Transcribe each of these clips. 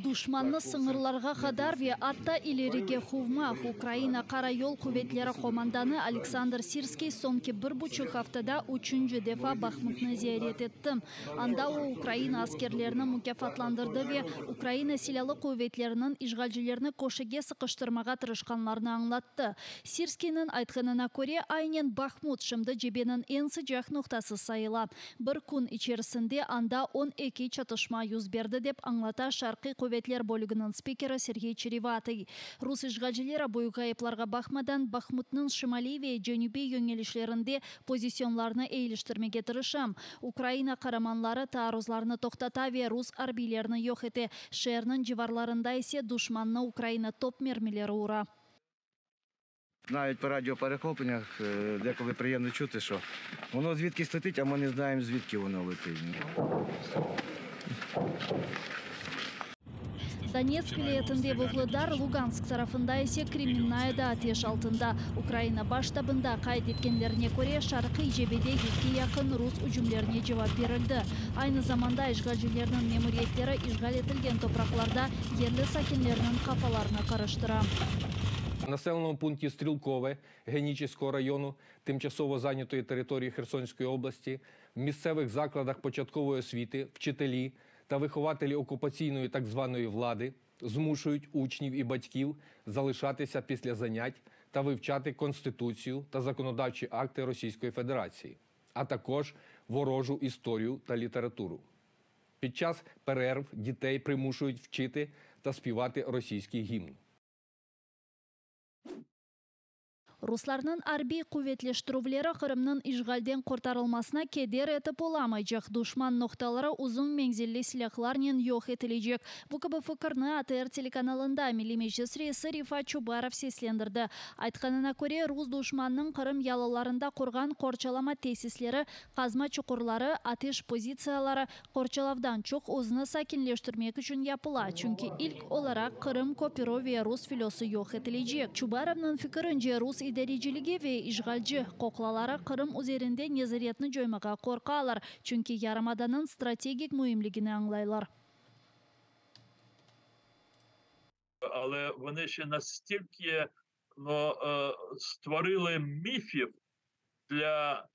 Душманны сыңырларға қадар ве атта илериге хувмах Украина қарайол кубетлері команданы Александр Сирский сонки 1,5 хафтада 3-нче дефа Бахмутны зиярет етті. Анда о Украина аскерлеріні мукафатландырды ве Украина силалы кубетлерінің ишгалжилеріні кошеге сықыштырмаға тырышқанларны аңлатты. Сирскийнің айтқанына көре айнен Бахмут шымды жебенің енсі жақ нұқтасы сайыла. Бір күн içerisinde анда 12 чатышма юз берді деп аңлата Шарқи Кубетлер бөлігінің спикері Сергей Череватый. Рус ишгалжилері бойға епларға бақмадан Бахмутның Шимали ве Женюби йөңелішлерінде позиционларны эйліштірмеге тырышам. Украина қараманлары таарузларны тоқтата ве рус арбилеріні йоқ еті. Шернің жыварларында есе душманны Украина топ мермелері ура. Навіть по радіоперехопленнях деколи приємно чути, що воно звідкись летить, а ми не знаємо, звідки воно летить. Донецк вилаятында Вугледар, Луганск тарafında ise Кременнайда атеш алтында. Украина баштабында қайд еткенлеріне көре Шарқи жебеде 2-ге якын рус үжімлеріне жауап берілді. Айны заманда ишгалжилерінің мемориеттері ишгал етілген топрақларда ерлі сакинлерінің қапаларына қарыштыра. В населеному пункті Стрілкове Генічеського району, тимчасово зайнятої території Херсонської області, в місцевих закладах початкової освіти, вчителі та вихователі окупаційної так званої влади змушують учнів і батьків залишатися після занять та вивчати Конституцію та законодавчі акти Російської Федерації, а також ворожу історію та літературу. Під час перерв дітей примушують вчити та співати російський гімн. Русларның арби куветлештірулері Қырымның ишгалден қортарылмасына кедер етіп оламайжақ. Душман ноқталары ұзын меңзелі силахларнен йоқ етілежек. Бұқыбы фікірні АТР телеканалында милимежес рейсі Рифа Чубаров сеслендірді. Айтқанына көре Рус душманның Қырым ялыларында құрған қорчалама тесислері, қазма чұқырлары, атеш позициялары қорчалавдан чоқ ұзыны сакинлештірмек үшін япыла. Чүнкі ilk olarak Қырым Копиро ве Рус филосы йоқ етілежек. Чубаровның фікірінже Рус İdericiligi ve işgalci qoqlaları Qırım üzerinde nezaretini joymağa korqalar. Çünkü Yarımadanın stratejik mühimligini аңлайлар. Але вони ще настільки створили міфів для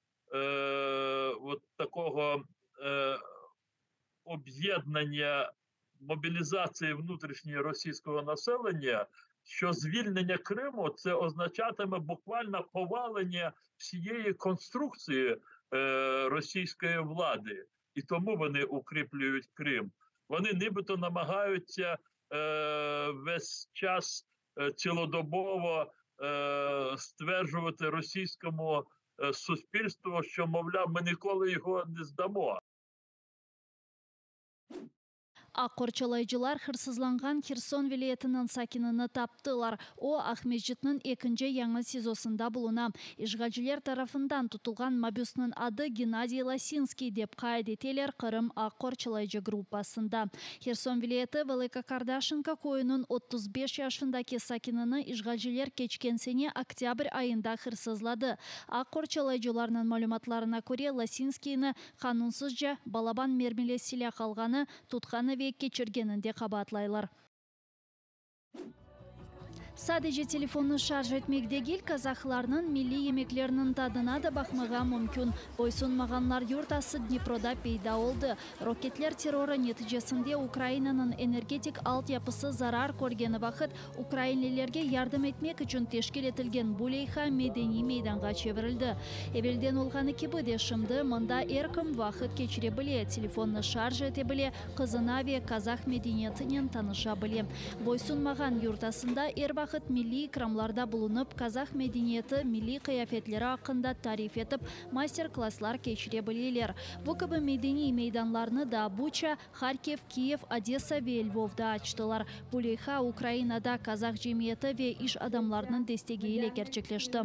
такого об'єднання, мобілізації внутрішньої російського населення, що звільнення Криму – це означатиме буквально повалення всієї конструкції російської влади. І тому вони укріплюють Крим. Вони нібито намагаються весь час цілодобово стверджувати російському суспільству, що, мовляв, ми ніколи його не здамо. Аққорчалайчылар хырсызланған Херсон вилаятының сакинini таптылар. О Ахмеджитнің 2-нче яңы сезосында булуна. Ишгалжилер тарафындан тутулған мабюсның ады Геннадий Лосинский деп кайд етелер Қырым Аққорчалайчы группасында. Херсон вилаяты Велика Кардашенко койының 35 yaşındaki сакинini ишгалжилер кечкенсене октябрь айында хырсызлады. Аққорчалайчыларның малюматларына көре Лосинскийні қанунсызжа балабан мермеле силах қалғаны tutqаны кечіргенінде қабатлайлар. Sadece telefonu şarj etmekdegil казахларның milli yemeklerinin tadına da bakmağa mümkün. Boysunmağanlar yurtası Dnipro'da peyda oldu. Roketler terörü neticesinde Ukrayna'nın energetik altyapısı zarar көргені vakit Ukraynlilerge yardım etmek için teşkil etilgen Buleyha medeni meydanға çevrildi. Evvelden olğanı gibi de şimdi mında erkim vakit keçire bile, telefonu şarj ete bile, kızına ve kazak medeniyetinin tanışa bile. Boysunmağan yurtasında vakit milli ikramlarda bulunup kazak medeniyeti milli kıyafetleri hakkında tarif etip master-klasslar keçire bileler. Bu gibi medeni meydanlarını da Bucha, Kharkiv, Kiev, Odessa ve Lvov'da açtılar. Buleyha Ukrayna'da kazak cemiyeti ve iş adamlarının desteğiyle gerçekleşti.